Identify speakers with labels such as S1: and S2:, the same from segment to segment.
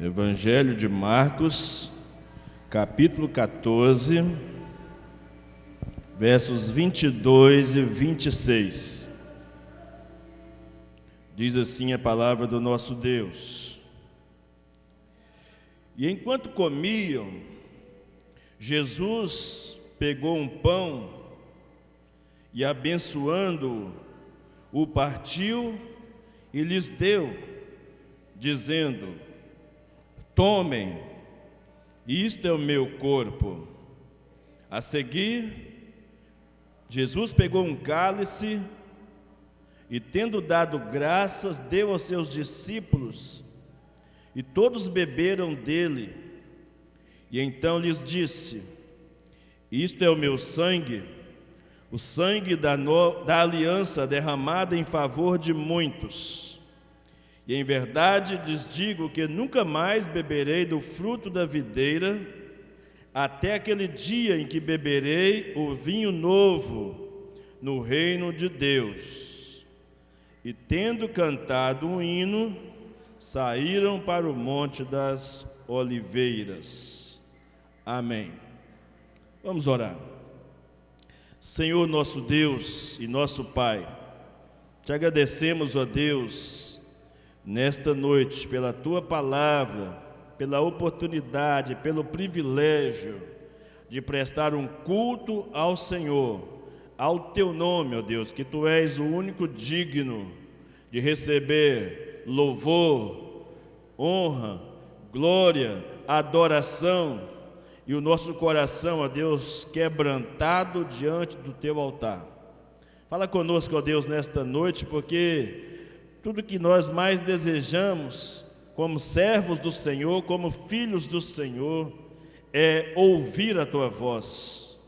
S1: Evangelho de Marcos, capítulo 14, versos 22 e 26. Diz assim a palavra do nosso Deus: E enquanto comiam, Jesus pegou um pão e, abençoando-o, o partiu e lhes deu, dizendo: Tomem, isto é o meu corpo. A seguir, Jesus pegou um cálice e, tendo dado graças, deu aos seus discípulos, e todos beberam dele. E então lhes disse: Isto é o meu sangue, o sangue da aliança derramada em favor de muitos. E em verdade lhes digo que nunca mais beberei do fruto da videira, até aquele dia em que beberei o vinho novo no reino de Deus. E tendo cantado um hino, saíram para o Monte das Oliveiras. Amém. Vamos orar. Senhor nosso Deus e nosso Pai, te agradecemos, ó Deus, nesta noite, pela Tua Palavra, pela oportunidade, pelo privilégio de prestar um culto ao Senhor, ao Teu nome, ó Deus, que Tu és o único digno de receber louvor, honra, glória, adoração, e o nosso coração, ó Deus, quebrantado diante do Teu altar. Fala conosco, ó Deus, nesta noite, porque tudo que nós mais desejamos, como servos do Senhor, como filhos do Senhor, é ouvir a Tua voz.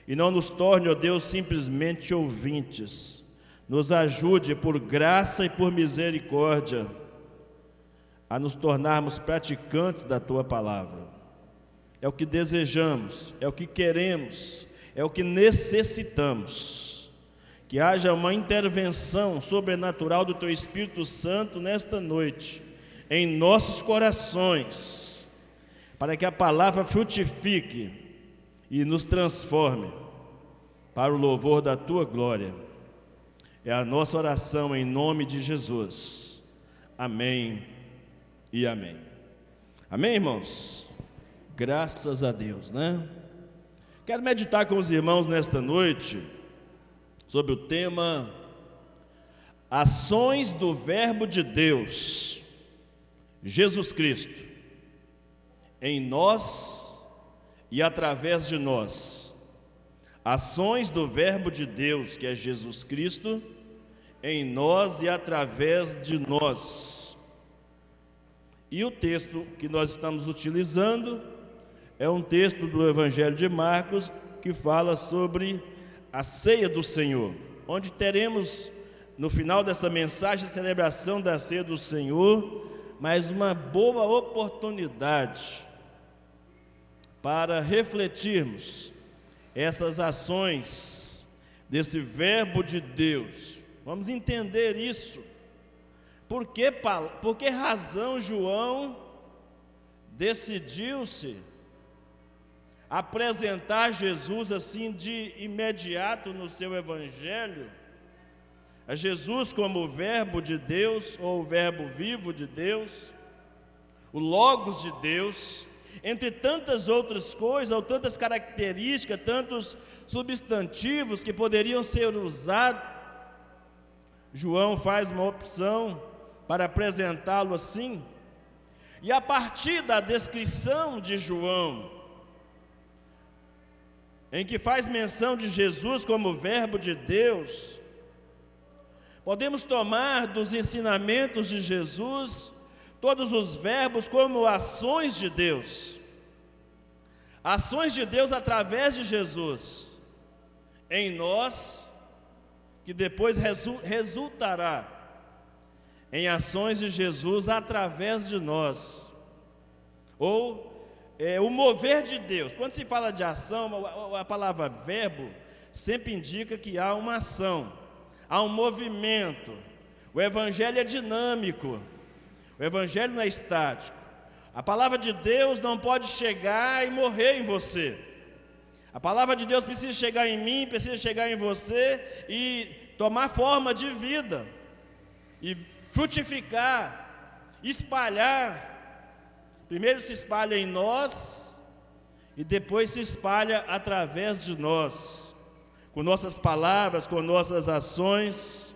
S1: E não nos torne, ó Deus, simplesmente ouvintes. Nos ajude, por graça e por misericórdia, a nos tornarmos praticantes da Tua palavra. É o que desejamos, é o que queremos, é o que necessitamos. Que haja uma intervenção sobrenatural do Teu Espírito Santo nesta noite, em nossos corações, para que a palavra frutifique e nos transforme para o louvor da Tua glória. É a nossa oração em nome de Jesus. Amém e amém. Amém, irmãos? Graças a Deus, né? Quero meditar com os irmãos nesta noite sobre o tema Ações do Verbo de Deus, Jesus Cristo, em nós e através de nós. Ações do Verbo de Deus, que é Jesus Cristo, em nós e através de nós. E o texto que nós estamos utilizando é um texto do Evangelho de Marcos, que fala sobre a ceia do Senhor, onde teremos no final dessa mensagem a celebração da ceia do Senhor, mas uma boa oportunidade para refletirmos essas ações desse verbo de Deus. Vamos entender isso. Por que razão João decidiu-se apresentar Jesus assim de imediato no seu evangelho, a Jesus como o verbo de Deus, ou o verbo vivo de Deus, o Logos de Deus, entre tantas outras coisas, ou tantas características, tantos substantivos que poderiam ser usados. João faz uma opção para apresentá-lo assim, e a partir da descrição de João, em que faz menção de Jesus como verbo de Deus, podemos tomar dos ensinamentos de Jesus todos os verbos como ações de Deus. Ações de Deus através de Jesus, em nós, que depois resultará em ações de Jesus através de nós. Ou o mover de Deus. Quando se fala de ação, a palavra verbo sempre indica que há uma ação, há um movimento. O Evangelho é dinâmico, o Evangelho não é estático. A palavra de Deus não pode chegar e morrer em você. A palavra de Deus precisa chegar em mim, precisa chegar em você e tomar forma de vida, e frutificar, espalhar. Primeiro se espalha em nós e depois se espalha através de nós, com nossas palavras, com nossas ações.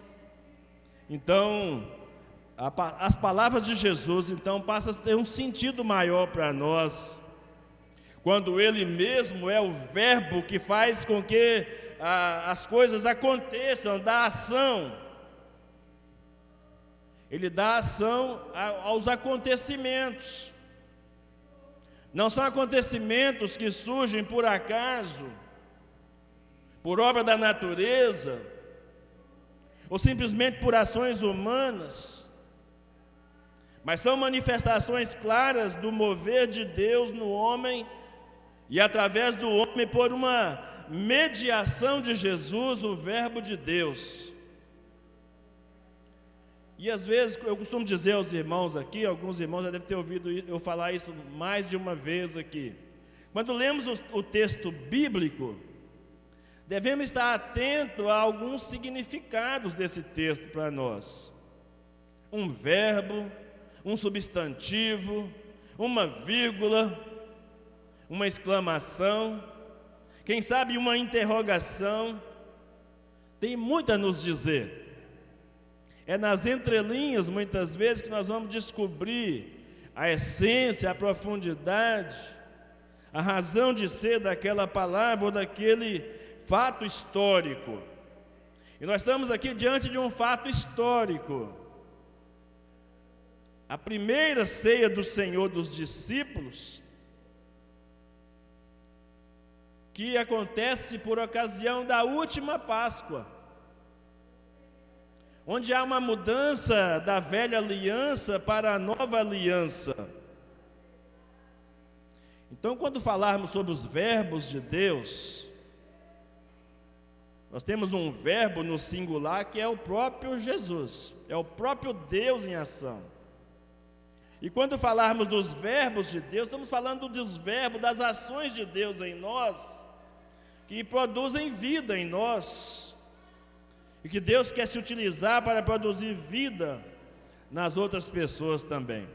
S1: Então, as palavras de Jesus, então, passam a ter um sentido maior para nós, quando Ele mesmo é o verbo que faz com que as coisas aconteçam, dá ação. Ele dá ação aos acontecimentos. Não são acontecimentos que surgem por acaso, por obra da natureza, ou simplesmente por ações humanas, mas são manifestações claras do mover de Deus no homem, e através do homem por uma mediação de Jesus, o Verbo de Deus. E às vezes eu costumo dizer aos irmãos aqui, alguns irmãos já devem ter ouvido eu falar isso mais de uma vez aqui. Quando lemos o texto bíblico, devemos estar atentos a alguns significados desse texto para nós. Um verbo, um substantivo, uma vírgula, uma exclamação, quem sabe uma interrogação, tem muito a nos dizer. É nas entrelinhas, muitas vezes, que nós vamos descobrir a essência, a profundidade, a razão de ser daquela palavra ou daquele fato histórico. E nós estamos aqui diante de um fato histórico. A primeira ceia do Senhor dos discípulos, que acontece por ocasião da última Páscoa, onde há uma mudança da velha aliança para a nova aliança. Então, quando falarmos sobre os verbos de Deus, nós temos um verbo no singular que é o próprio Jesus, é o próprio Deus em ação. E quando falarmos dos verbos de Deus, estamos falando dos verbos, das ações de Deus em nós, que produzem vida em nós, e que Deus quer se utilizar para produzir vida nas outras pessoas também.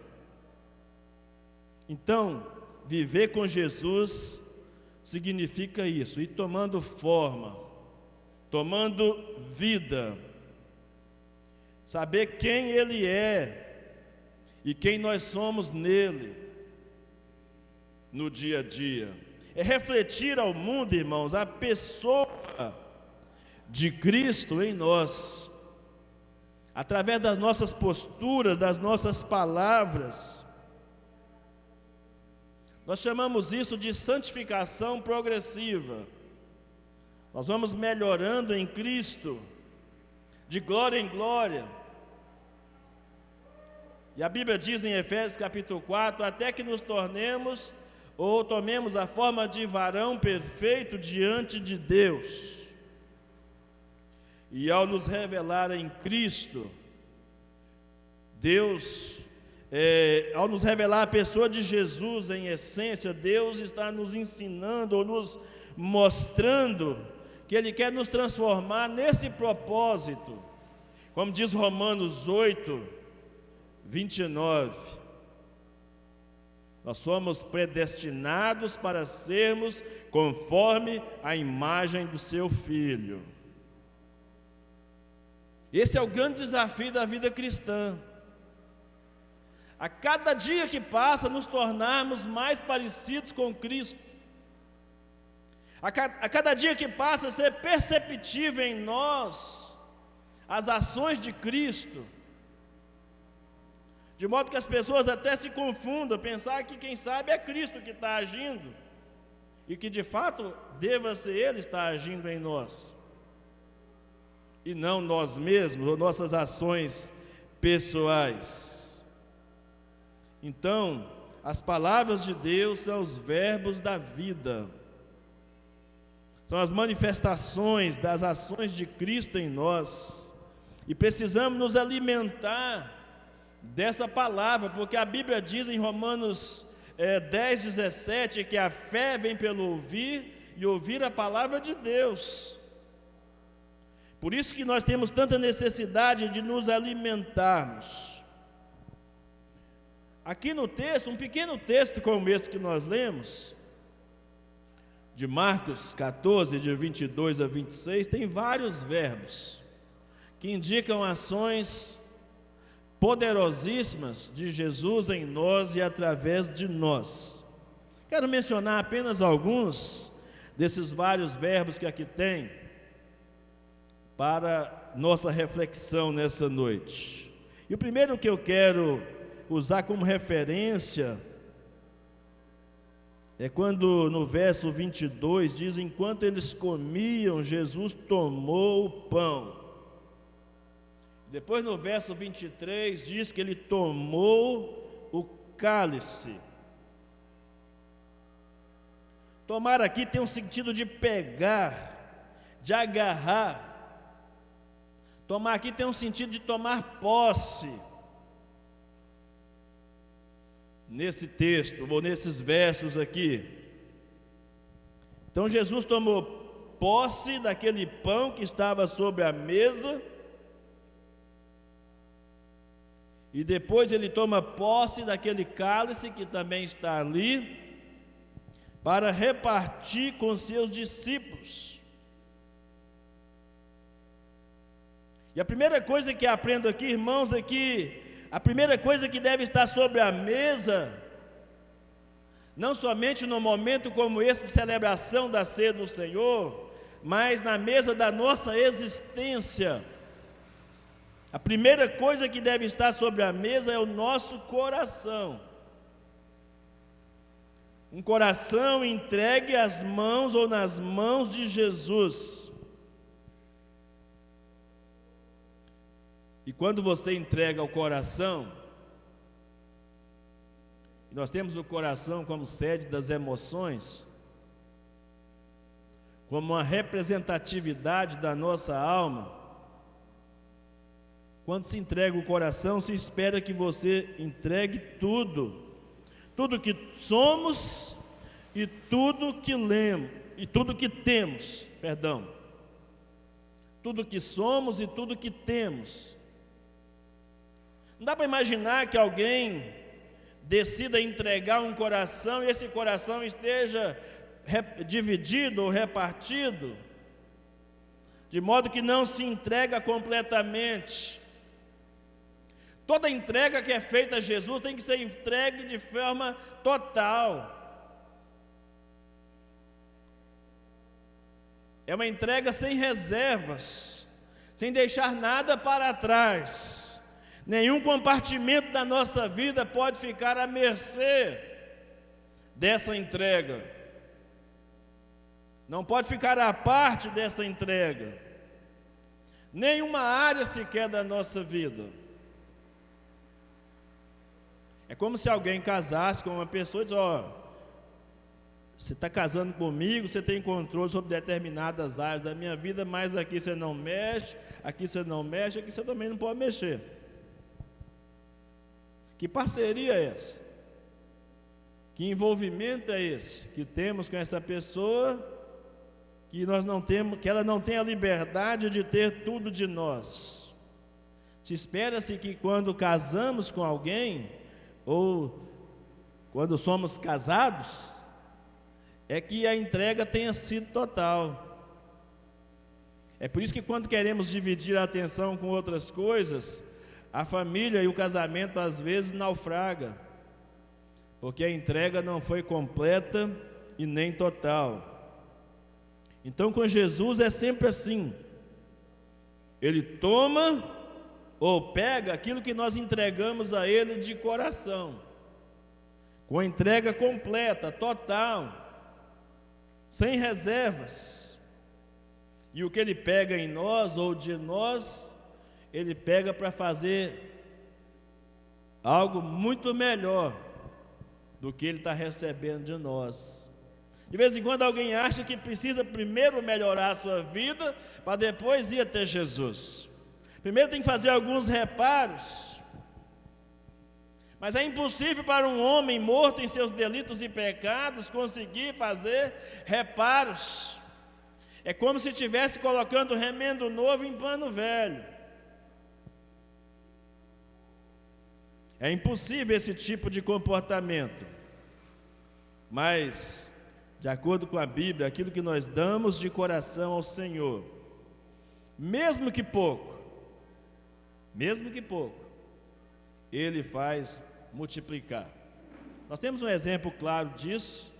S1: Então, viver com Jesus significa isso, ir tomando forma, tomando vida, saber quem Ele é e quem nós somos nele, no dia a dia. É refletir ao mundo, irmãos, a pessoa de Cristo em nós, através das nossas posturas, das nossas palavras. Nós chamamos isso de santificação progressiva. Nós vamos melhorando em Cristo, de glória em glória. E a Bíblia diz em Efésios capítulo 4, até que nos tornemos ou tomemos a forma de varão perfeito diante de Deus. E ao nos revelar em Cristo, Deus, ao nos revelar a pessoa de Jesus em essência, Deus está nos ensinando ou nos mostrando que Ele quer nos transformar nesse propósito. Como diz Romanos 8, 29, nós somos predestinados para sermos conforme a imagem do Seu Filho. Esse é o grande desafio da vida cristã. A cada dia que passa, nos tornarmos mais parecidos com Cristo. A cada dia que passa, ser perceptível em nós as ações de Cristo, de modo que as pessoas até se confundam, pensar que quem sabe é Cristo que está agindo, e que de fato deva ser Ele estar agindo em nós, e não nós mesmos, ou nossas ações pessoais. Então, as palavras de Deus são os verbos da vida, são as manifestações das ações de Cristo em nós, e precisamos nos alimentar dessa palavra, porque a Bíblia diz em Romanos 10:17 que a fé vem pelo ouvir e ouvir a palavra de Deus. Por isso que nós temos tanta necessidade de nos alimentarmos. Aqui no texto, um pequeno texto como esse que nós lemos, de Marcos 14, de 22 a 26, tem vários verbos que indicam ações poderosíssimas de Jesus em nós e através de nós. Quero mencionar apenas alguns desses vários verbos que aqui tem para nossa reflexão nessa noite. E o primeiro que eu quero usar como referência é quando no verso 22 diz: enquanto eles comiam, Jesus tomou o pão. Depois no verso 23 diz que ele tomou o cálice. Tomar aqui tem um sentido de pegar, de agarrar. Tomar aqui tem um sentido de tomar posse. Nesse texto, ou nesses versos aqui. Então Jesus tomou posse daquele pão que estava sobre a mesa, e depois ele toma posse daquele cálice que também está ali, para repartir com seus discípulos. E a primeira coisa que aprendo aqui, irmãos, é que a primeira coisa que deve estar sobre a mesa, não somente no momento como esse de celebração da ceia do Senhor, mas na mesa da nossa existência. A primeira coisa que deve estar sobre a mesa é o nosso coração. Um coração entregue às mãos ou nas mãos de Jesus. E quando você entrega o coração, nós temos o coração como sede das emoções, como uma representatividade da nossa alma. Quando se entrega o coração, se espera que você entregue tudo, tudo que somos e tudo que lemos, e tudo que temos, tudo que somos e tudo que temos. Não dá para imaginar que alguém decida entregar um coração e esse coração esteja dividido ou repartido, de modo que não se entrega completamente. Toda entrega que é feita a Jesus tem que ser entregue de forma total. É uma entrega sem reservas, sem deixar nada para trás. Nenhum compartimento da nossa vida pode ficar à mercê dessa entrega. Não pode ficar à parte dessa entrega. Nenhuma área sequer da nossa vida. É como se alguém casasse com uma pessoa e diz: você está casando comigo, você tem controle sobre determinadas áreas da minha vida, mas aqui você não mexe, aqui você não mexe, aqui você também não pode mexer. Que parceria é essa? Que envolvimento é esse que temos com essa pessoa, que nós não temos, que ela não tem a liberdade de ter tudo de nós? Se espera-se que quando casamos com alguém, ou quando somos casados, é que a entrega tenha sido total. É por isso que quando queremos dividir a atenção com outras coisas, a família e o casamento às vezes naufraga, porque a entrega não foi completa e nem total. Então com Jesus é sempre assim. Ele toma ou pega aquilo que nós entregamos a Ele de coração, com a entrega completa, total, sem reservas. E o que Ele pega em nós ou de nós, Ele pega para fazer algo muito melhor do que Ele está recebendo de nós. De vez em quando alguém acha que precisa primeiro melhorar a sua vida, para depois ir até Jesus. Primeiro tem que fazer alguns reparos, Mas é impossível para um homem morto em seus delitos e pecados conseguir fazer reparos. É como se estivesse colocando remendo novo em pano velho. É impossível esse tipo de comportamento. Mas, de acordo com a Bíblia, aquilo que nós damos de coração ao Senhor, mesmo que pouco, Ele faz multiplicar. Nós temos um exemplo claro disso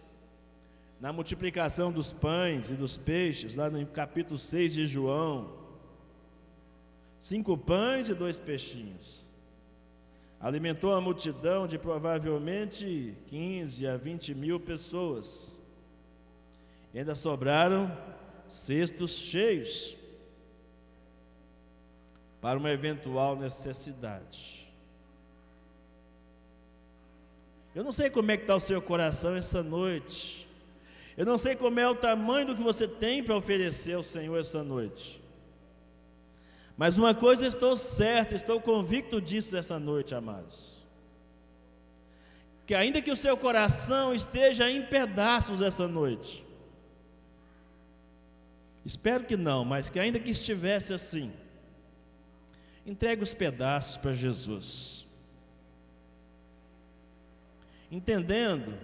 S1: na multiplicação dos pães e dos peixes, lá no capítulo 6 de João. 5 pães e 2 peixinhos. Alimentou a multidão de provavelmente 15 a 20 mil pessoas. E ainda sobraram cestos cheios para uma eventual necessidade. Eu não sei como é que está o seu coração essa noite. Eu não sei como é o tamanho do que você tem para oferecer ao Senhor essa noite. Mas uma coisa eu estou certo, estou convicto disso essa noite, amados. Que ainda que o seu coração esteja em pedaços essa noite, espero que não, mas que ainda que estivesse assim, entregue os pedaços para Jesus. Entendendo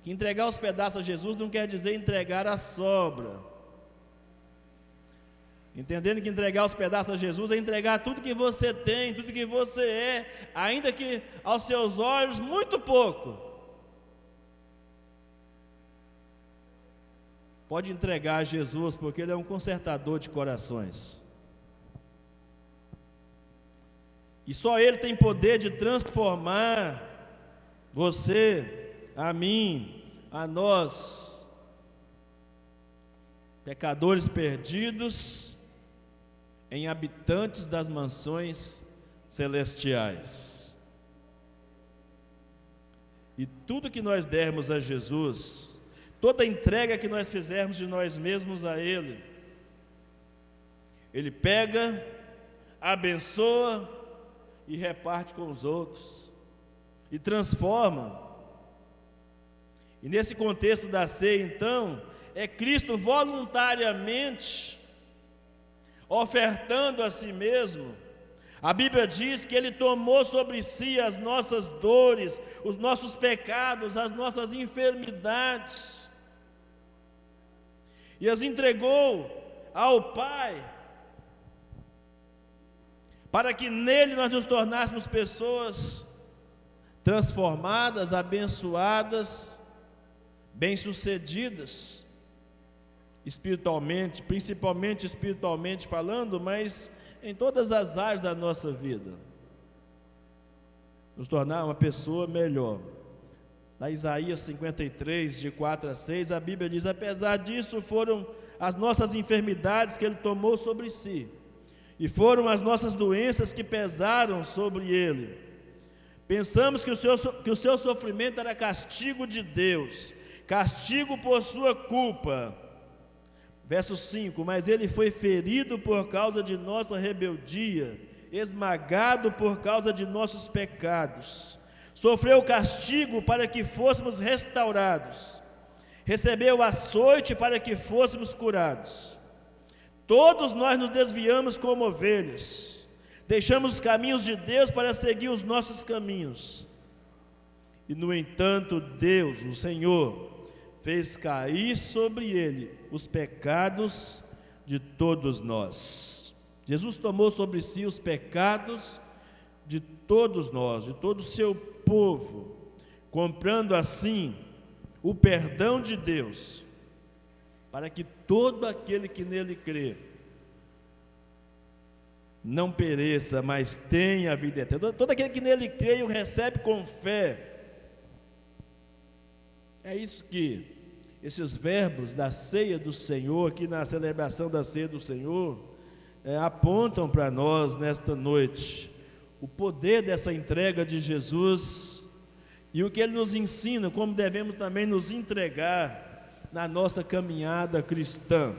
S1: que entregar os pedaços a Jesus não quer dizer entregar a sobra. Entendendo que entregar os pedaços a Jesus é entregar tudo que você tem, tudo que você é, ainda que aos seus olhos muito pouco. Pode entregar a Jesus, porque Ele é um consertador de corações. E só Ele tem poder de transformar você, a mim, a nós, pecadores perdidos, em habitantes das mansões celestiais. E tudo que nós dermos a Jesus, toda entrega que nós fizermos de nós mesmos a Ele, Ele pega, abençoa e reparte com os outros, e transforma. E nesse contexto da ceia, então, é Cristo voluntariamente ofertando a si mesmo. A Bíblia diz que Ele tomou sobre si as nossas dores, os nossos pecados, as nossas enfermidades, e as entregou ao Pai, para que nele nós nos tornássemos pessoas transformadas, abençoadas, bem-sucedidas, espiritualmente, principalmente espiritualmente falando, mas em todas as áreas da nossa vida, nos tornar uma pessoa melhor. Na Isaías 53, de 4 a 6, a Bíblia diz: apesar disso, foram as nossas enfermidades que Ele tomou sobre si, e foram as nossas doenças que pesaram sobre Ele. Pensamos que o seu sofrimento era castigo de Deus, castigo por sua culpa. Verso 5, mas Ele foi ferido por causa de nossa rebeldia, esmagado por causa de nossos pecados, sofreu castigo para que fôssemos restaurados, recebeu açoite para que fôssemos curados. Todos nós nos desviamos como ovelhas, deixamos os caminhos de Deus para seguir os nossos caminhos. E no entanto, Deus, o Senhor, fez cair sobre Ele os pecados de todos nós. Jesus tomou sobre si os pecados de todos nós, de todo o seu povo, comprando assim o perdão de Deus, para que todo aquele que nele crê não pereça, mas tenha a vida eterna. Todo aquele que nele crê e o recebe com fé. É isso que esses verbos da ceia do Senhor, aqui na celebração da ceia do Senhor, apontam para nós nesta noite. O poder dessa entrega de Jesus e o que Ele nos ensina, como devemos também nos entregar na nossa caminhada cristã.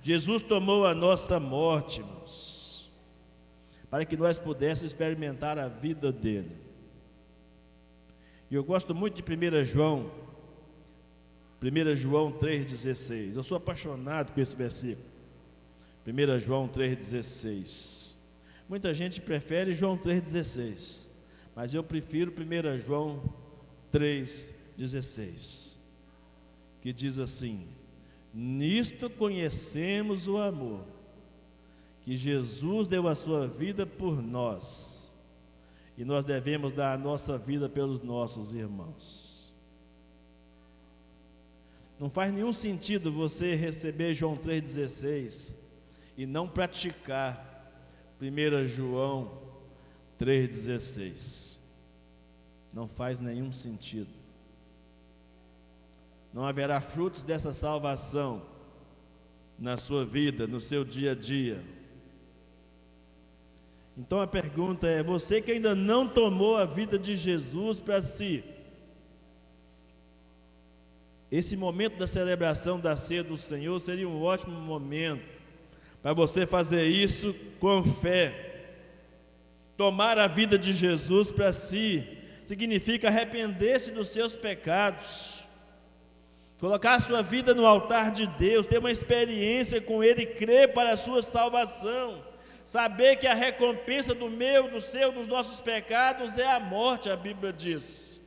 S1: Jesus tomou a nossa morte, irmãos, para que nós pudéssemos experimentar a vida dele. E eu gosto muito de 1 João 3,16. Eu sou apaixonado com esse versículo. 1 João 3,16. Muita gente prefere João 3,16, mas eu prefiro 1 João 3,16, que diz assim: nisto conhecemos o amor, que Jesus deu a sua vida por nós, e nós devemos dar a nossa vida pelos nossos irmãos. Não faz nenhum sentido você receber João 3,16 e não praticar 1 João 3,16. Não faz nenhum sentido. Não haverá frutos dessa salvação na sua vida, no seu dia a dia. Então a pergunta é: você que ainda não tomou a vida de Jesus para si, esse momento da celebração da ceia do Senhor seria um ótimo momento para você fazer isso com fé. Tomar a vida de Jesus para si significa arrepender-se dos seus pecados, colocar a sua vida no altar de Deus, ter uma experiência com Ele, crer para a sua salvação, saber que a recompensa do meu, do seu, dos nossos pecados é a morte, a Bíblia diz,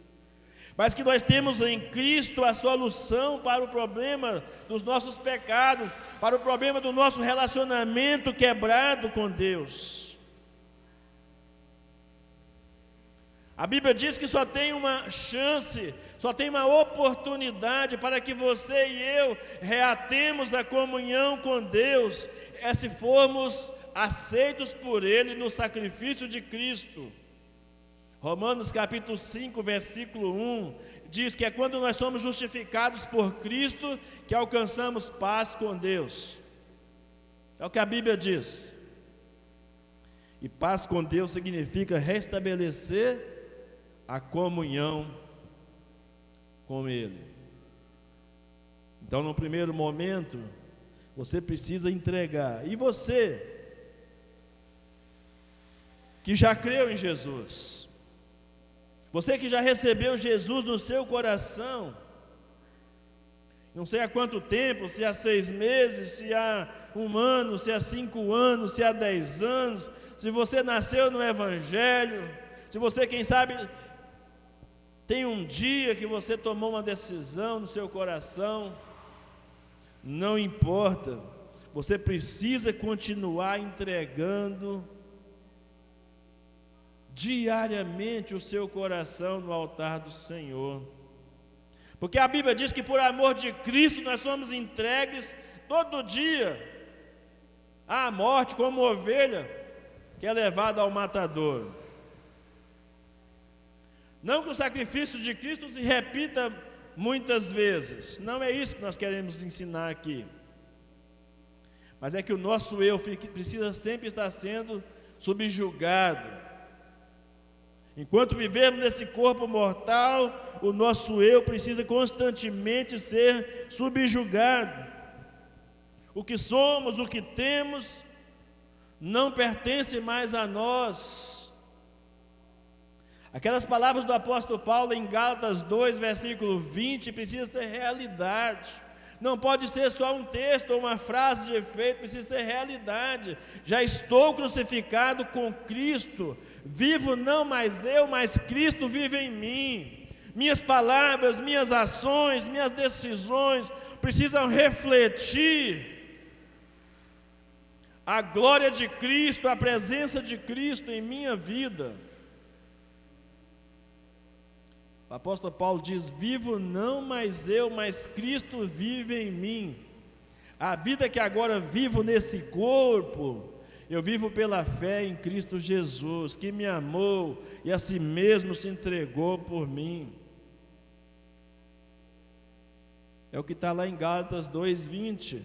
S1: mas que nós temos em Cristo a solução para o problema dos nossos pecados, para o problema do nosso relacionamento quebrado com Deus. A Bíblia diz que só tem uma chance, só tem uma oportunidade para que você e eu reatemos a comunhão com Deus, é se formos aceitos por Ele no sacrifício de Cristo. Romanos capítulo 5, versículo 1, diz que é quando nós somos justificados por Cristo que alcançamos paz com Deus. É o que a Bíblia diz. E paz com Deus significa restabelecer a comunhão com Ele. Então, no primeiro momento, você precisa entregar. E você, que já creu em Jesus, você que já recebeu Jesus no seu coração, não sei há quanto tempo, se há 6 meses, se há 1 ano, se há 5 anos, se há 10 anos, se você nasceu no Evangelho, se você, quem sabe, tem um dia que você tomou uma decisão no seu coração, não importa, você precisa continuar entregando diariamente o seu coração no altar do Senhor, porque a Bíblia diz que por amor de Cristo nós somos entregues todo dia à morte, como ovelha que é levada ao matadouro. Não que o sacrifício de Cristo se repita muitas vezes, não é isso que nós queremos ensinar aqui, mas é que o nosso eu precisa sempre estar sendo subjugado. Enquanto vivemos nesse corpo mortal, o nosso eu precisa constantemente ser subjugado. O que somos, o que temos, não pertence mais a nós. Aquelas palavras do apóstolo Paulo em Gálatas 2, versículo 20, precisa ser realidade. Não pode ser só um texto ou uma frase de efeito, precisa ser realidade. Já estou crucificado com Cristo, vivo não mais eu, mas Cristo vive em mim. Minhas palavras, minhas ações, minhas decisões precisam refletir a glória de Cristo, a presença de Cristo em minha vida. O apóstolo Paulo diz: vivo não mais eu, mas Cristo vive em mim. A vida que agora vivo nesse corpo, eu vivo pela fé em Cristo Jesus, que me amou e a si mesmo se entregou por mim. É o que está lá em Gálatas 2:20.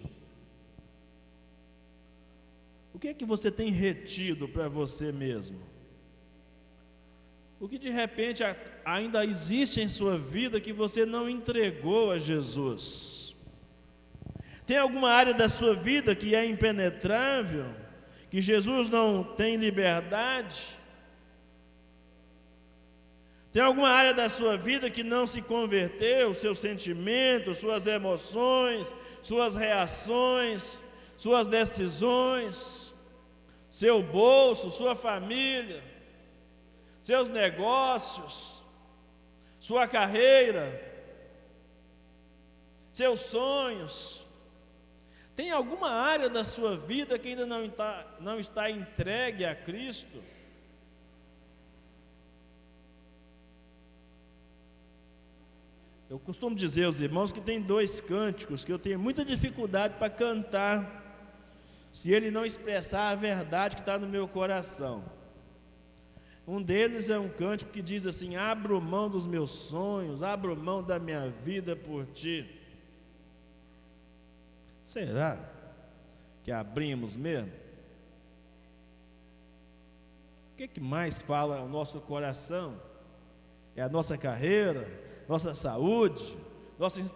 S1: O que é que você tem retido para você mesmo? O que de repente ainda existe em sua vida que você não entregou a Jesus? Tem alguma área da sua vida que é impenetrável, que que Jesus não tem liberdade? Tem alguma área da sua vida que não se converteu? Seus sentimentos, suas emoções, suas reações, suas decisões, seu bolso, sua família, seus negócios, sua carreira, seus sonhos. Tem alguma área da sua vida que ainda não está entregue a Cristo? Eu costumo dizer aos irmãos que tem 2 cânticos que eu tenho muita dificuldade para cantar, se ele não expressar a verdade que está no meu coração. Um deles é um cântico que diz assim: abro mão dos meus sonhos, abro mão da minha vida por ti. Será que abrimos mesmo? O que mais fala o nosso coração? É a nossa carreira, nossa saúde,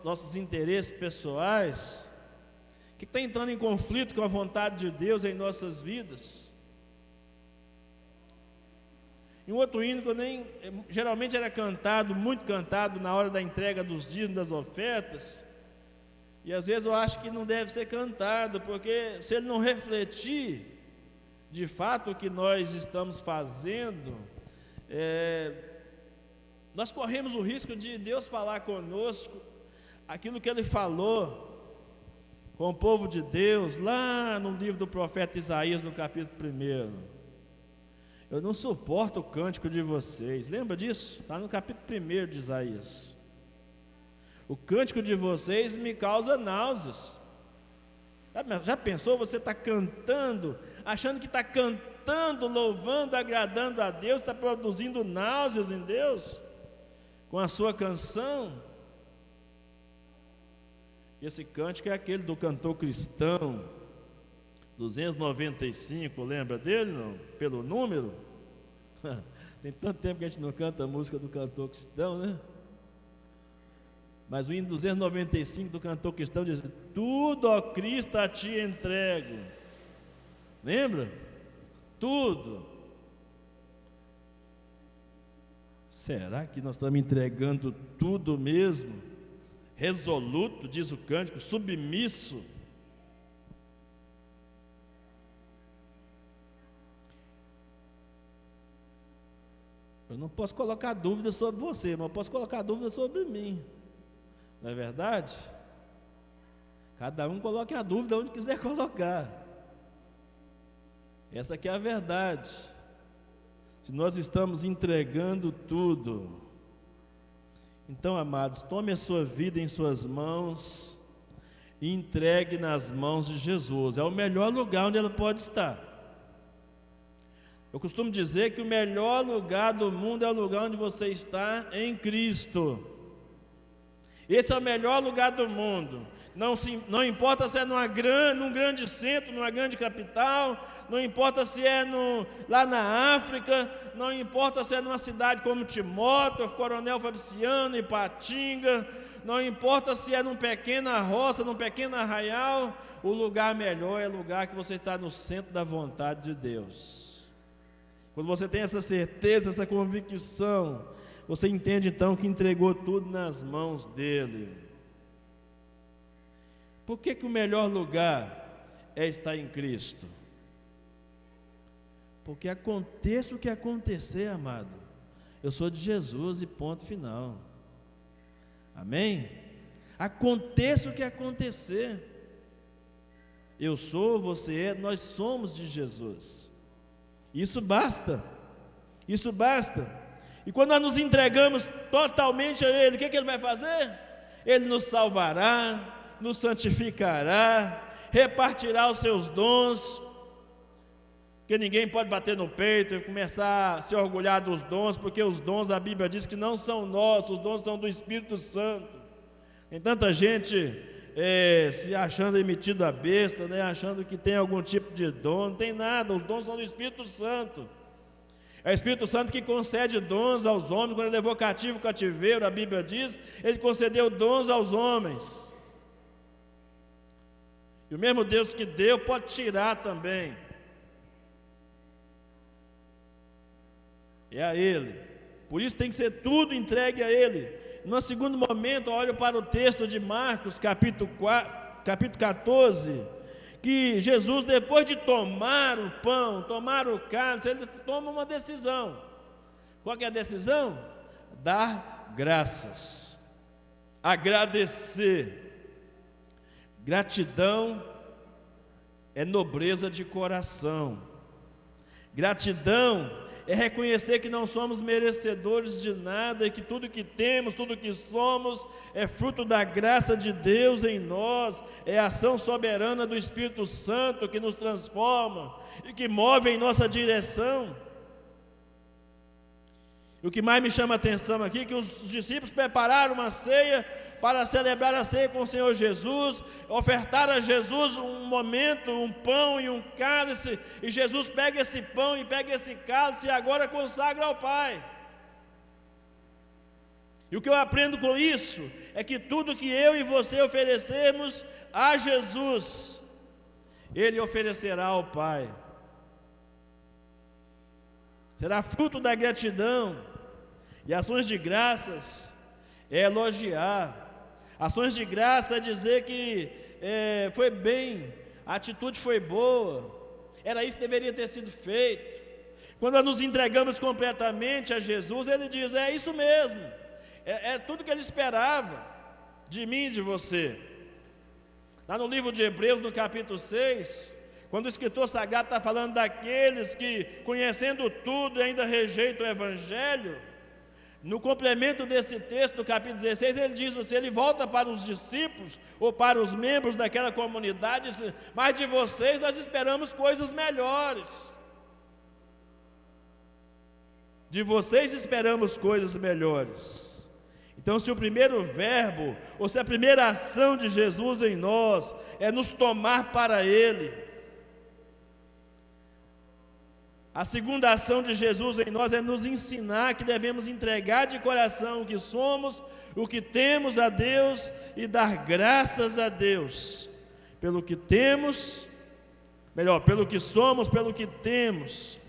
S1: nossos interesses pessoais, que está entrando em conflito com a vontade de Deus em nossas vidas. E um outro hino que geralmente era cantado, muito cantado na hora da entrega dos dízimos, das ofertas, e às vezes eu acho que não deve ser cantado, porque se ele não refletir de fato o que nós estamos fazendo, nós corremos o risco de Deus falar conosco aquilo que Ele falou com o povo de Deus, lá no livro do profeta Isaías, no capítulo 1. Eu não suporto o cântico de vocês. Lembra disso? Está no capítulo 1 de Isaías. O cântico de vocês me causa náuseas. Já pensou, você está cantando, achando que está cantando, louvando, agradando a Deus, está produzindo náuseas em Deus com a sua canção? Esse cântico é aquele do cantor cristão 295, lembra dele não? Pelo número? Tem tanto tempo que a gente não canta a música do cantor cristão, né? Mas o hino 295 do cantor cristão diz: tudo, ó Cristo, a ti entrego. Lembra? Tudo. Será que nós estamos entregando tudo mesmo? Resoluto, diz o cântico, submisso. Eu não posso colocar dúvida sobre você, mas eu posso colocar dúvida sobre mim. Não é verdade? Cada um coloque a dúvida onde quiser colocar. Essa aqui é a verdade. Se nós estamos entregando tudo, então, amados, tome a sua vida em suas mãos e entregue nas mãos de Jesus. É o melhor lugar onde ela pode estar. Eu costumo dizer que o melhor lugar do mundo é o lugar onde você está em Cristo. Esse é o melhor lugar do mundo. Não importa se é num grande centro, numa grande capital, não importa se é lá na África, não importa se é numa cidade como Timóteo, Coronel Fabriciano, Ipatinga, não importa se é numa pequena roça, num pequeno arraial, o lugar melhor é o lugar que você está no centro da vontade de Deus. Quando você tem essa certeza, essa convicção, você entende então que entregou tudo nas mãos dele. Por que o melhor lugar é estar em Cristo? Porque aconteça o que acontecer, amado, eu sou de Jesus e ponto final. Amém? Aconteça o que acontecer, eu sou, você é, nós somos de Jesus. Isso basta. Isso basta. E quando nós nos entregamos totalmente a Ele, o que Ele vai fazer? Ele nos salvará, nos santificará, repartirá os seus dons, porque ninguém pode bater no peito e começar a se orgulhar dos dons, porque os dons, a Bíblia diz que não são nossos, os dons são do Espírito Santo. Tem tanta gente se achando emitido a besta, né? Achando que tem algum tipo de dom. Não tem nada, os dons são do Espírito Santo. É o Espírito Santo que concede dons aos homens. Quando ele levou cativo o cativeiro, a Bíblia diz, ele concedeu dons aos homens. E o mesmo Deus que deu pode tirar também. é a Ele. Por isso tem que ser tudo entregue a Ele. No segundo momento, olho para o texto de Marcos, capítulo 14, que Jesus, depois de tomar o pão, tomar o cálice, ele toma uma decisão. Qual que é a decisão? Dar graças, agradecer. Gratidão é nobreza de coração. Gratidão é reconhecer que não somos merecedores de nada e que tudo que temos, tudo que somos é fruto da graça de Deus em nós, é a ação soberana do Espírito Santo que nos transforma e que move em nossa direção. E o que mais me chama a atenção aqui é que os discípulos prepararam uma ceia para celebrar a ceia com o Senhor Jesus, ofertaram a Jesus um momento, um pão e um cálice, e Jesus pega esse pão e pega esse cálice e agora consagra ao Pai. E o que eu aprendo com isso é que tudo que eu e você oferecermos a Jesus, Ele oferecerá ao Pai. Será fruto da gratidão. E ações de graças é elogiar. Ações de graça é dizer que foi bem, a atitude foi boa, era isso que deveria ter sido feito. Quando nós nos entregamos completamente a Jesus, Ele diz, é isso mesmo, é tudo que Ele esperava de mim e de você. Lá no livro de Hebreus, no capítulo 6, quando o escritor sagrado está falando daqueles que, conhecendo tudo, ainda rejeitam o Evangelho, no complemento desse texto, no capítulo 16, ele diz assim, ele volta para os discípulos, ou para os membros daquela comunidade, e diz, mas de vocês nós esperamos coisas melhores. De vocês esperamos coisas melhores. Então, se o primeiro verbo, ou se a primeira ação de Jesus em nós, é nos tomar para Ele, a segunda ação de Jesus em nós é nos ensinar que devemos entregar de coração o que somos, o que temos a Deus e dar graças a Deus pelo que temos, pelo que somos, pelo que temos.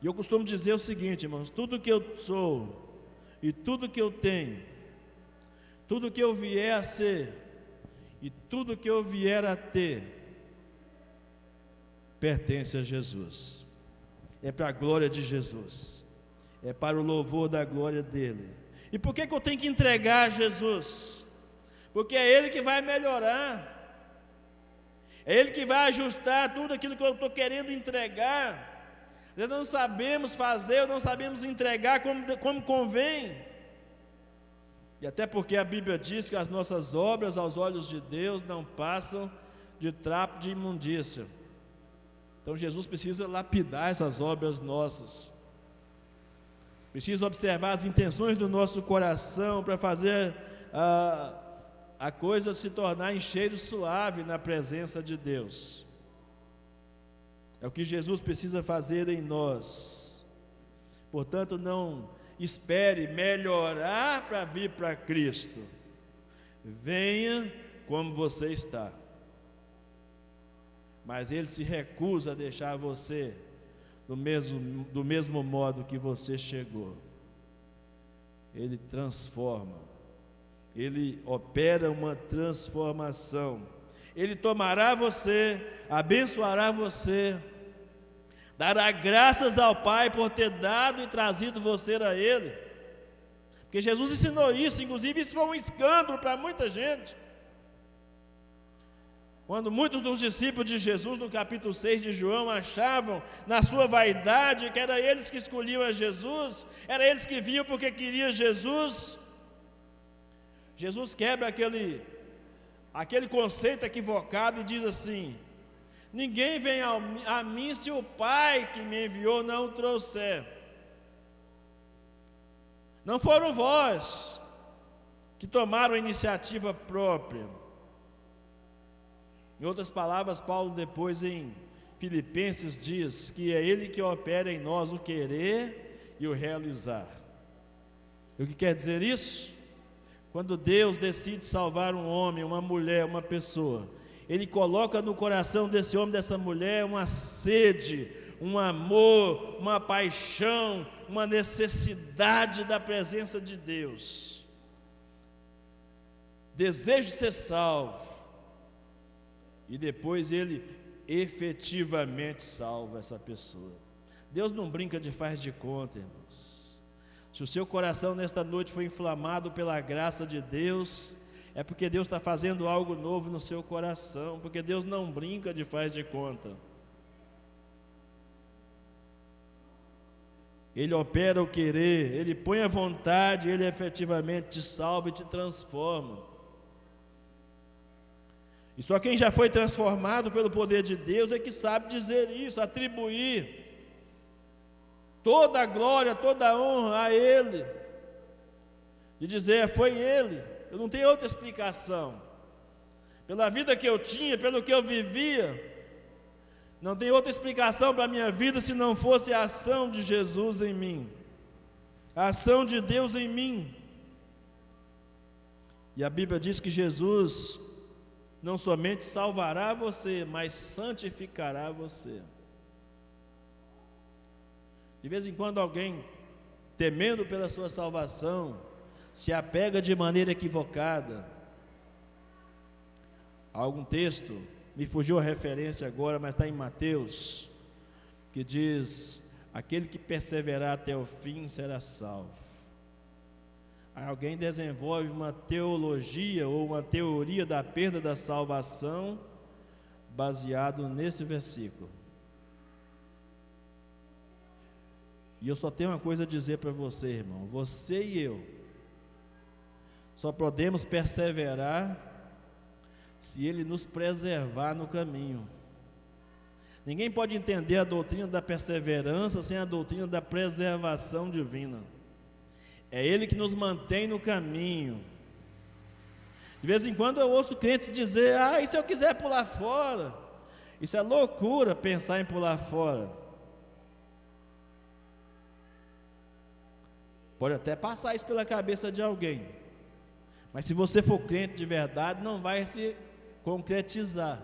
S1: E eu costumo dizer o seguinte, irmãos, tudo que eu sou e tudo que eu tenho, tudo que eu vier a ser e tudo que eu vier a ter, pertence a Jesus, é para a glória de Jesus, é para o louvor da glória dEle. E por que eu tenho que entregar a Jesus? Porque é Ele que vai melhorar, é Ele que vai ajustar tudo aquilo que eu estou querendo entregar. Nós não sabemos fazer, não sabemos entregar como convém, e até porque a Bíblia diz que as nossas obras aos olhos de Deus não passam de trapo de imundícia. Então Jesus precisa lapidar essas obras nossas, precisa observar as intenções do nosso coração para fazer a coisa se tornar em cheiro suave na presença de Deus. É o que Jesus precisa fazer em nós. Portanto, não espere melhorar para vir para Cristo. Venha como você está. Mas Ele se recusa a deixar você do mesmo modo que você chegou. Ele transforma, Ele opera uma transformação. Ele tomará você, abençoará você, dará graças ao Pai por ter dado e trazido você a Ele. Porque Jesus ensinou isso, inclusive isso foi um escândalo para muita gente. Quando muitos dos discípulos de Jesus, no capítulo 6 de João, achavam na sua vaidade que era eles que escolhiam a Jesus, era eles que viam porque queriam Jesus, Jesus quebra aquele conceito equivocado e diz assim, ninguém vem a mim se o Pai que me enviou não o trouxer. Não foram vós que tomaram a iniciativa própria. Em outras palavras, Paulo depois em Filipenses diz que é Ele que opera em nós o querer e o realizar. E o que quer dizer isso? Quando Deus decide salvar um homem, uma mulher, uma pessoa, Ele coloca no coração desse homem, dessa mulher, uma sede, um amor, uma paixão, uma necessidade da presença de Deus, desejo de ser salvo, e depois ele efetivamente salva essa pessoa. Deus não brinca de faz de conta, irmãos. Se o seu coração nesta noite foi inflamado pela graça de Deus, é porque Deus está fazendo algo novo no seu coração, porque Deus não brinca de faz de conta. Ele opera o querer, Ele põe a vontade, Ele efetivamente te salva e te transforma. E só quem já foi transformado pelo poder de Deus é que sabe dizer isso, atribuir toda a glória, toda a honra a Ele, e dizer, foi Ele, eu não tenho outra explicação, pela vida que eu tinha, pelo que eu vivia, não tem outra explicação para a minha vida se não fosse a ação de Jesus em mim, a ação de Deus em mim. E a Bíblia diz que Jesus não somente salvará você, mas santificará você. De vez em quando alguém, temendo pela sua salvação, se apega de maneira equivocada a algum texto, me fugiu a referência agora, mas está em Mateus, que diz, aquele que perseverar até o fim será salvo. Aí alguém desenvolve uma teologia ou uma teoria da perda da salvação, baseado nesse versículo. E eu só tenho uma coisa a dizer para você, irmão, você e eu, só podemos perseverar se Ele nos preservar no caminho. Ninguém pode entender a doutrina da perseverança sem a doutrina da preservação divina. É Ele que nos mantém no caminho. De vez em quando eu ouço crentes dizer, e se eu quiser pular fora? Isso é loucura, pensar em pular fora. Pode até passar isso pela cabeça de alguém, mas se você for crente de verdade, não vai se concretizar,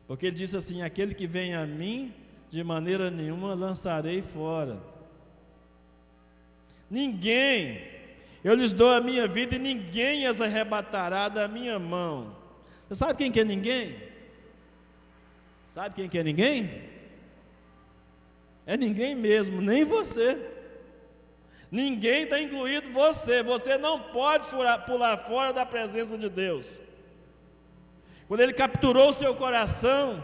S1: porque ele disse assim, aquele que vem a mim, de maneira nenhuma lançarei fora. Ninguém, eu lhes dou a minha vida e ninguém as arrebatará da minha mão. Você sabe quem que é ninguém? Sabe quem que é ninguém? É ninguém mesmo, nem você. Ninguém está incluído você. Você não pode pular fora da presença de Deus. Quando Ele capturou o seu coração,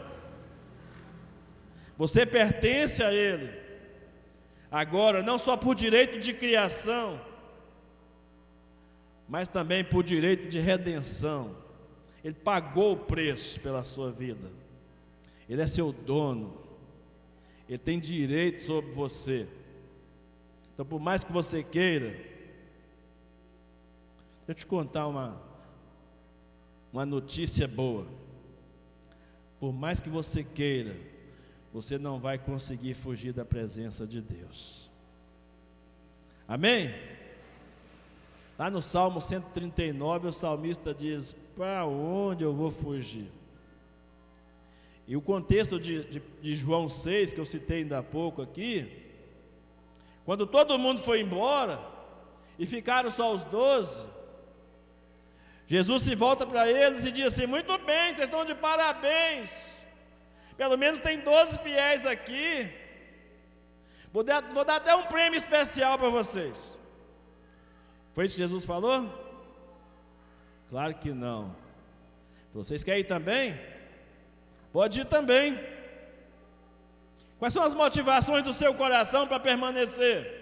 S1: você pertence a Ele. Agora, não só por direito de criação, mas também por direito de redenção. Ele pagou o preço pela sua vida. Ele é seu dono. Ele tem direito sobre você. Então, por mais que você queira, deixa eu te contar uma notícia boa. Por mais que você queira, você não vai conseguir fugir da presença de Deus. Amém? Lá no Salmo 139, o salmista diz, para onde eu vou fugir? E o contexto de João 6, que eu citei ainda há pouco aqui, quando todo mundo foi embora, e ficaram só os 12, Jesus se volta para eles e diz assim, muito bem, vocês estão de parabéns, pelo menos tem 12 fiéis aqui, vou dar até um prêmio especial para vocês. Foi isso que Jesus falou? Claro que não. Vocês querem ir também? Pode ir também. Quais são as motivações do seu coração para permanecer?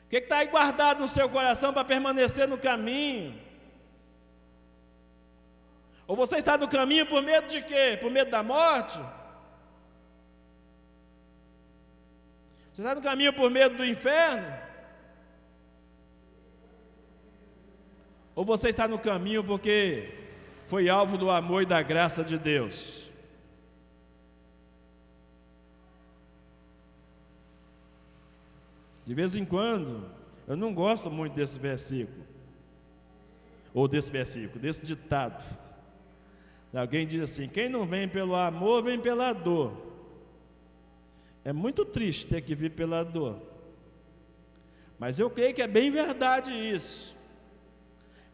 S1: O que está aí guardado no seu coração para permanecer no caminho? Ou você está no caminho por medo de quê? Por medo da morte? Você está no caminho por medo do inferno? Ou você está no caminho porque foi alvo do amor e da graça de Deus? De vez em quando, eu não gosto muito desse versículo, ou desse ditado. Alguém diz assim: quem não vem pelo amor, vem pela dor. É muito triste ter que vir pela dor, mas eu creio que é bem verdade isso.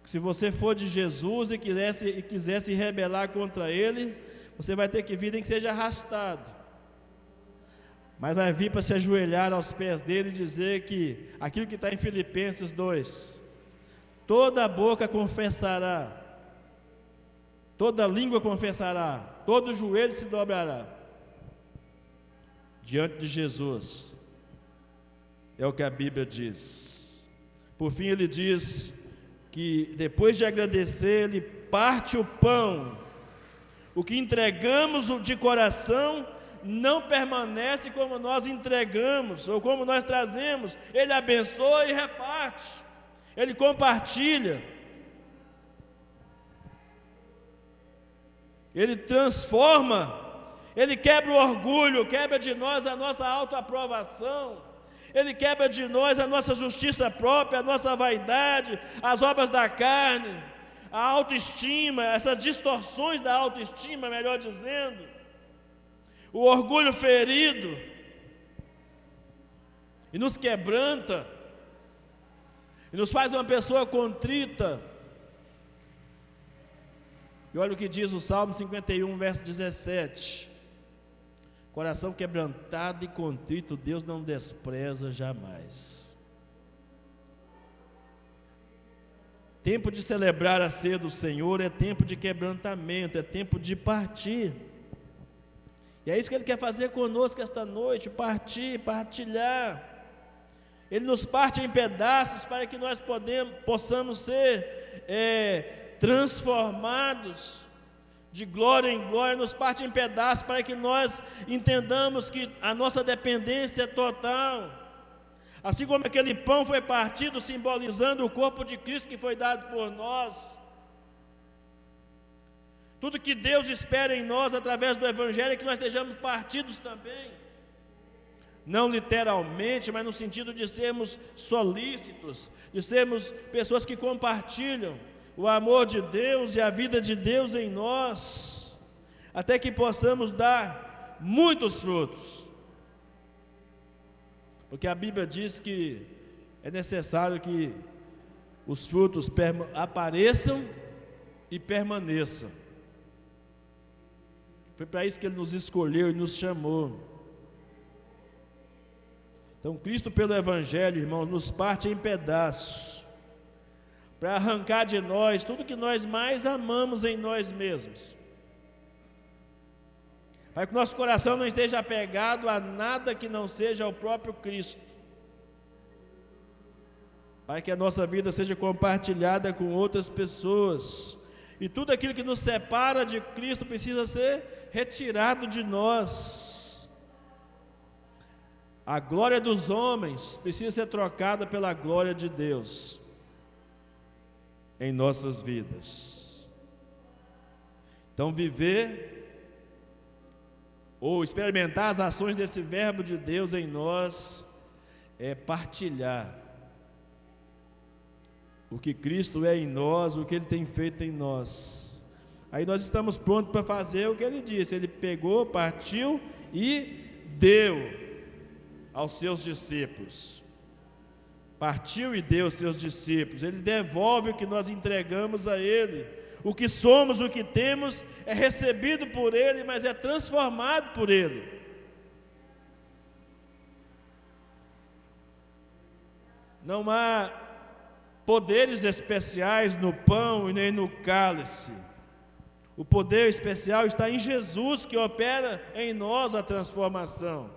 S1: Que se você for de Jesus e quiser se rebelar contra Ele, você vai ter que vir, nem que seja arrastado, mas vai vir para se ajoelhar aos pés dele e dizer que aquilo que está em Filipenses 2: toda boca confessará, toda língua confessará, todo joelho se dobrará diante de Jesus. É o que a Bíblia diz. Por fim, ele diz que depois de agradecer, ele parte o pão. O que entregamos de coração não permanece como nós entregamos ou como nós trazemos. Ele abençoa e reparte, ele compartilha, ele transforma, ele quebra o orgulho, quebra de nós a nossa autoaprovação, ele quebra de nós a nossa justiça própria, a nossa vaidade, as obras da carne, a autoestima, essas distorções da autoestima, melhor dizendo, o orgulho ferido, e nos quebranta, e nos faz uma pessoa contrita. E olha o que diz o Salmo 51, verso 17: coração quebrantado e contrito, Deus não despreza jamais. Tempo de celebrar a ceia do Senhor é tempo de quebrantamento, é tempo de partir. E é isso que Ele quer fazer conosco esta noite: partir, partilhar. Ele nos parte em pedaços para que nós possamos ser transformados de glória em glória. Nos parte em pedaços para que nós entendamos que a nossa dependência é total. Assim como aquele pão foi partido simbolizando o corpo de Cristo que foi dado por nós, tudo que Deus espera em nós através do Evangelho é que nós estejamos partidos também. Não literalmente, mas no sentido de sermos solícitos, de sermos pessoas que compartilham o amor de Deus e a vida de Deus em nós, até que possamos dar muitos frutos. Porque a Bíblia diz que é necessário que os frutos apareçam e permaneçam. Foi para isso que Ele nos escolheu e nos chamou. Então, Cristo, pelo Evangelho, irmãos, nos parte em pedaços, para arrancar de nós tudo que nós mais amamos em nós mesmos, para que nosso coração não esteja apegado a nada que não seja o próprio Cristo, para que a nossa vida seja compartilhada com outras pessoas, e tudo aquilo que nos separa de Cristo precisa ser retirado de nós. A glória dos homens precisa ser trocada pela glória de Deus em nossas vidas. Então, viver ou experimentar as ações desse verbo de Deus em nós é partilhar o que Cristo é em nós, o que Ele tem feito em nós. Aí nós estamos prontos para fazer o que Ele disse. Ele pegou, partiu e deu aos seus discípulos. Partiu e deu aos seus discípulos. Ele devolve o que nós entregamos a Ele. O que somos, o que temos, é recebido por Ele, mas é transformado por Ele. Não há poderes especiais no pão e nem no cálice. O poder especial está em Jesus, que opera em nós a transformação.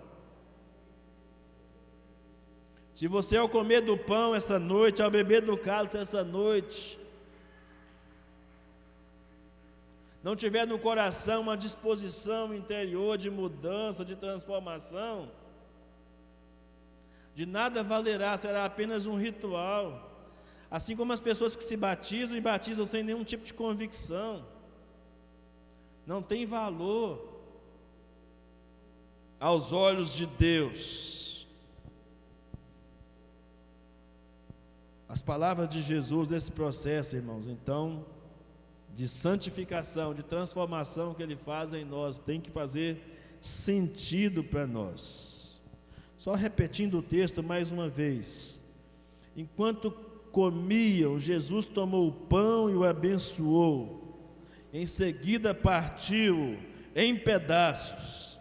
S1: Se você, ao comer do pão essa noite, ao beber do cálice essa noite, não tiver no coração uma disposição interior de mudança, de transformação, de nada valerá, será apenas um ritual. Assim como as pessoas que se batizam e batizam sem nenhum tipo de convicção, não tem valor aos olhos de Deus. As palavras de Jesus nesse processo, irmãos, então, de santificação, de transformação que Ele faz em nós, tem que fazer sentido para nós. Só repetindo o texto mais uma vez. Enquanto comiam, Jesus tomou o pão e o abençoou. Em seguida partiu em pedaços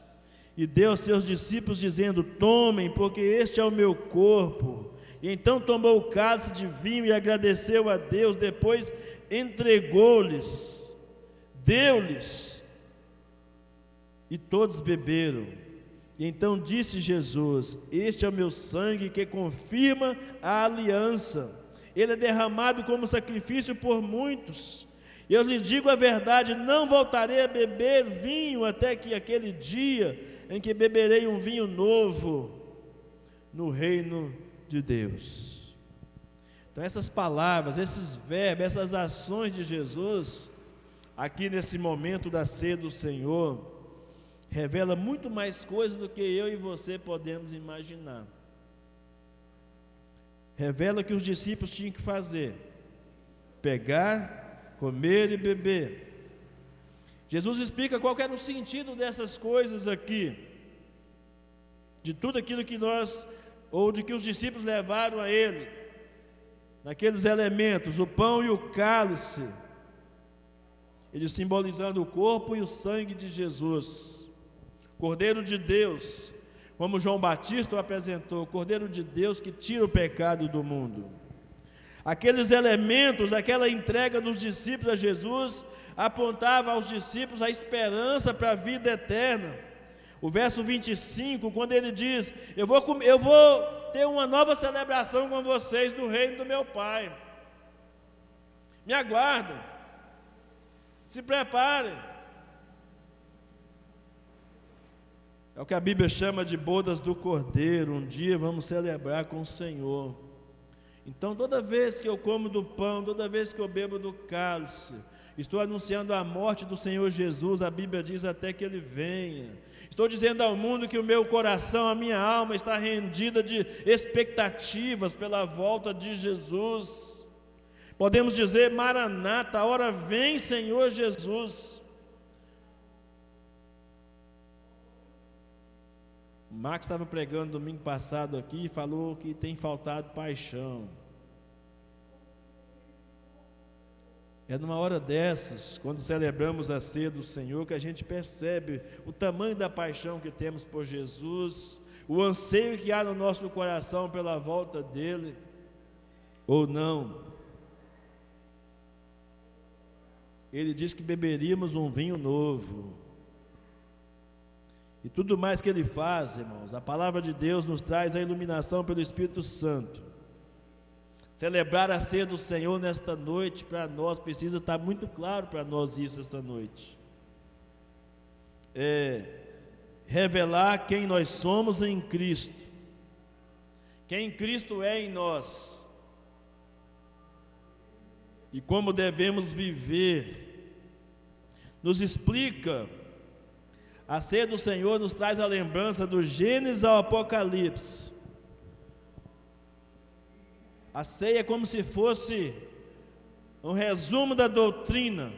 S1: e deu aos seus discípulos, dizendo: tomem, porque este é o meu corpo. E então tomou o cálice de vinho e agradeceu a Deus, depois entregou-lhes, deu-lhes, e todos beberam. E então disse Jesus: este é o meu sangue que confirma a aliança, ele é derramado como sacrifício por muitos. Eu lhes digo a verdade, não voltarei a beber vinho até que aquele dia em que beberei um vinho novo no reino de Deus. Então essas palavras, esses verbos, essas ações de Jesus, aqui nesse momento da ceia do Senhor, revela muito mais coisas do que eu e você podemos imaginar. Revela que os discípulos tinham que fazer: pegar, comer e beber. Jesus explica qual era o sentido dessas coisas aqui, de tudo aquilo que nós, ou de que os discípulos levaram a Ele, naqueles elementos, o pão e o cálice, ele simbolizando o corpo e o sangue de Jesus, Cordeiro de Deus, como João Batista o apresentou, Cordeiro de Deus que tira o pecado do mundo. Aqueles elementos, aquela entrega dos discípulos a Jesus, apontava aos discípulos a esperança para a vida eterna. O verso 25, quando ele diz: eu vou ter uma nova celebração com vocês no reino do meu Pai. Me aguardem, se preparem. É o que a Bíblia chama de bodas do Cordeiro. Um dia vamos celebrar com o Senhor. Então, toda vez que eu como do pão, toda vez que eu bebo do cálice, estou anunciando a morte do Senhor Jesus. A Bíblia diz: até que Ele venha. Estou dizendo ao mundo que o meu coração, a minha alma está rendida de expectativas pela volta de Jesus. Podemos dizer: Maranata, a hora vem, Senhor Jesus. O Max estava pregando domingo passado aqui e falou que tem faltado paixão. É numa hora dessas, quando celebramos a ceia do Senhor, que a gente percebe o tamanho da paixão que temos por Jesus, o anseio que há no nosso coração pela volta dEle, ou não. Ele diz que beberíamos um vinho novo. E tudo mais que Ele faz, irmãos, a palavra de Deus nos traz a iluminação pelo Espírito Santo. Celebrar a ceia do Senhor nesta noite, para nós, precisa estar muito claro para nós isso esta noite. Revelar quem nós somos em Cristo, quem Cristo é em nós, e como devemos viver. Nos explica, a ceia do Senhor nos traz a lembrança do Gênesis ao Apocalipse. A ceia é como se fosse um resumo da doutrina.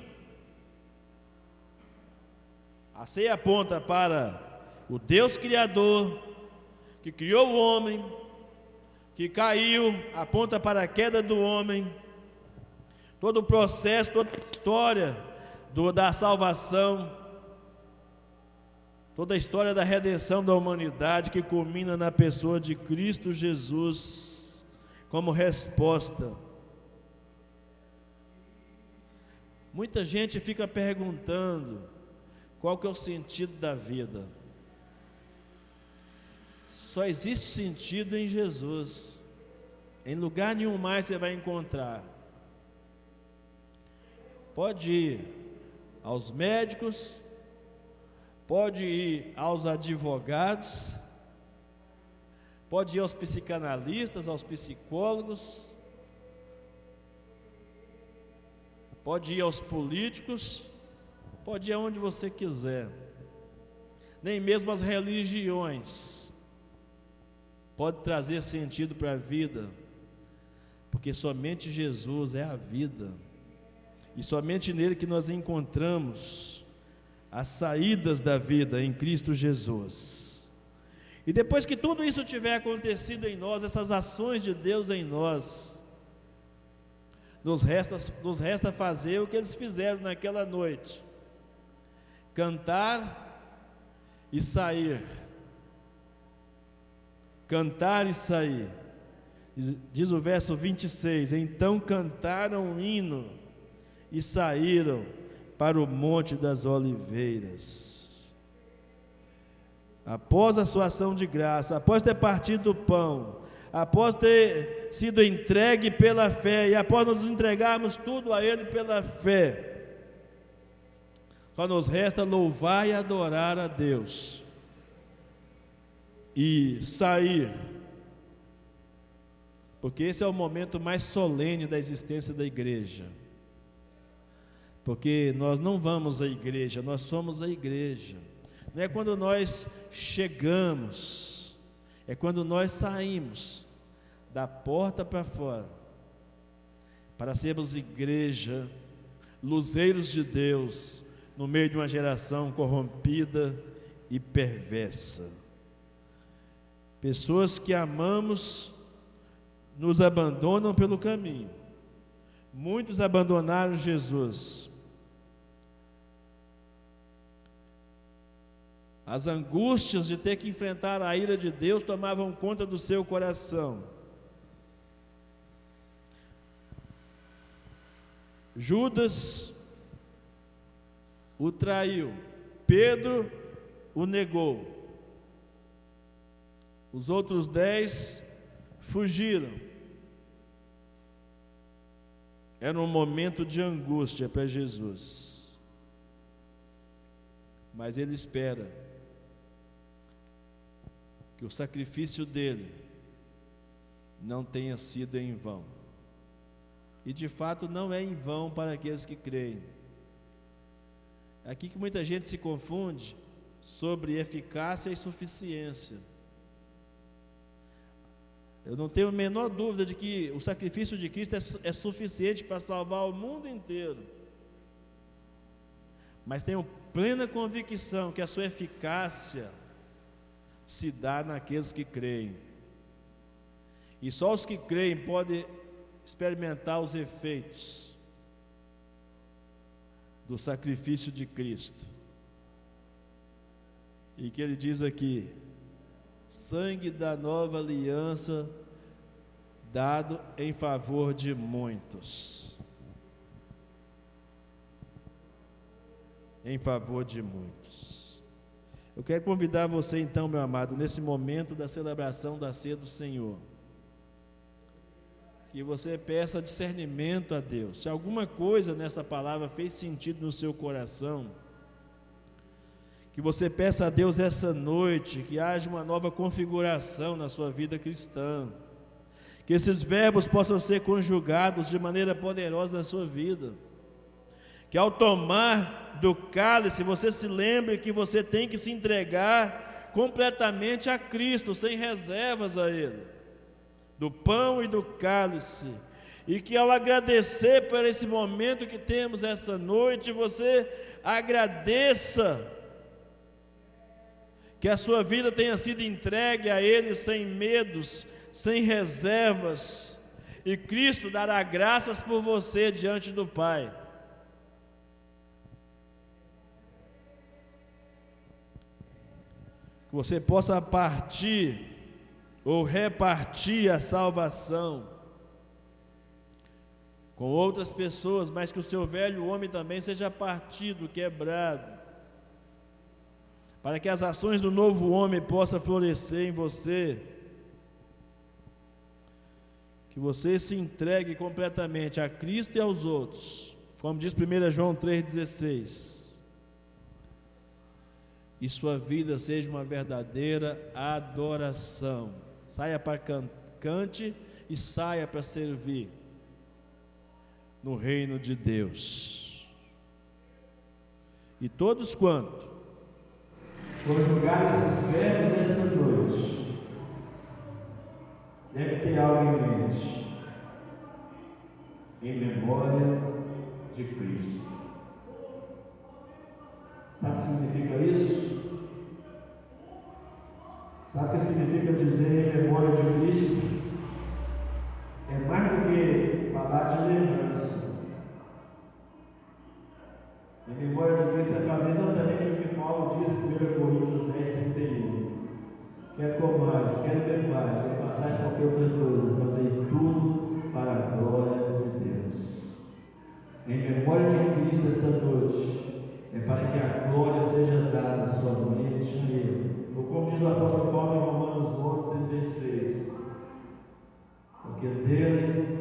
S1: A ceia aponta para o Deus Criador, que criou o homem, que caiu, aponta para a queda do homem, todo o processo, toda a história da salvação, toda a história da redenção da humanidade, que culmina na pessoa de Cristo Jesus, como resposta. Muita gente fica perguntando qual que é o sentido da vida. Só existe sentido em Jesus. Em lugar nenhum mais você vai encontrar. Pode ir aos médicos, pode ir aos advogados, pode ir aos psicanalistas, aos psicólogos, pode ir aos políticos, pode ir aonde você quiser. Nem mesmo as religiões pode trazer sentido para a vida, porque somente Jesus é a vida. E somente nele que nós encontramos as saídas da vida em Cristo Jesus. E depois que tudo isso tiver acontecido em nós, essas ações de Deus em nós, nos resta fazer o que eles fizeram naquela noite: cantar e sair. Cantar e sair. Diz o verso 26: então cantaram um hino e saíram para o Monte das Oliveiras. Após a sua ação de graça, após ter partido do pão, após ter sido entregue pela fé, e após nos entregarmos tudo a Ele pela fé, só nos resta louvar e adorar a Deus e sair, porque esse é o momento mais solene da existência da igreja. Porque nós não vamos à igreja, nós somos a igreja. Não é quando nós chegamos, é quando nós saímos da porta para fora, para sermos igreja, luzeiros de Deus, no meio de uma geração corrompida e perversa. Pessoas que amamos nos abandonam pelo caminho. Muitos abandonaram Jesus. As angústias de ter que enfrentar a ira de Deus tomavam conta do seu coração. Judas o traiu, Pedro o negou, os outros 10 fugiram. Era um momento de angústia para Jesus, mas ele espera que o sacrifício dele não tenha sido em vão. E de fato não é em vão para aqueles que creem. É aqui que muita gente se confunde sobre eficácia e suficiência. Eu não tenho a menor dúvida de que o sacrifício de Cristo é suficiente para salvar o mundo inteiro. Mas tenho plena convicção que a sua eficácia se dá naqueles que creem. E só os que creem podem experimentar os efeitos do sacrifício de Cristo. E que ele diz aqui: sangue da nova aliança dado em favor de muitos. Em favor de muitos. Eu quero convidar você então, meu amado, nesse momento da celebração da ceia do Senhor, que você peça discernimento a Deus. Se alguma coisa nessa palavra fez sentido no seu coração, que você peça a Deus essa noite, que haja uma nova configuração na sua vida cristã, que esses verbos possam ser conjugados de maneira poderosa na sua vida, que ao tomar do cálice, você se lembre que você tem que se entregar completamente a Cristo, sem reservas a Ele, do pão e do cálice, e que ao agradecer por esse momento que temos essa noite, você agradeça que a sua vida tenha sido entregue a Ele sem medos, sem reservas, e Cristo dará graças por você diante do Pai. Que você possa partir ou repartir a salvação com outras pessoas, mas que o seu velho homem também seja partido, quebrado, para que as ações do novo homem possam florescer em você, que você se entregue completamente a Cristo e aos outros, como diz 1 João 3,16, e sua vida seja uma verdadeira adoração. Saia para cante e saia para servir no reino de Deus. E todos quanto conjugar esses verbos essa noite, deve ter algo em mente, em memória
S2: de Cristo. Sabe o que significa isso? Sabe o que significa dizer em memória de Cristo? É mais do que falar de lembrança. Em memória de Cristo é fazer exatamente o que Paulo diz em 1 Coríntios 10:31. Quer comais, quer bebais, quer passar qualquer outra coisa, fazer tudo para a glória de Deus. Em memória de Cristo essa noite, é para que a glória seja dada somente a Ele. Ou como diz o apóstolo Paulo em Romanos 11:36, porque dele,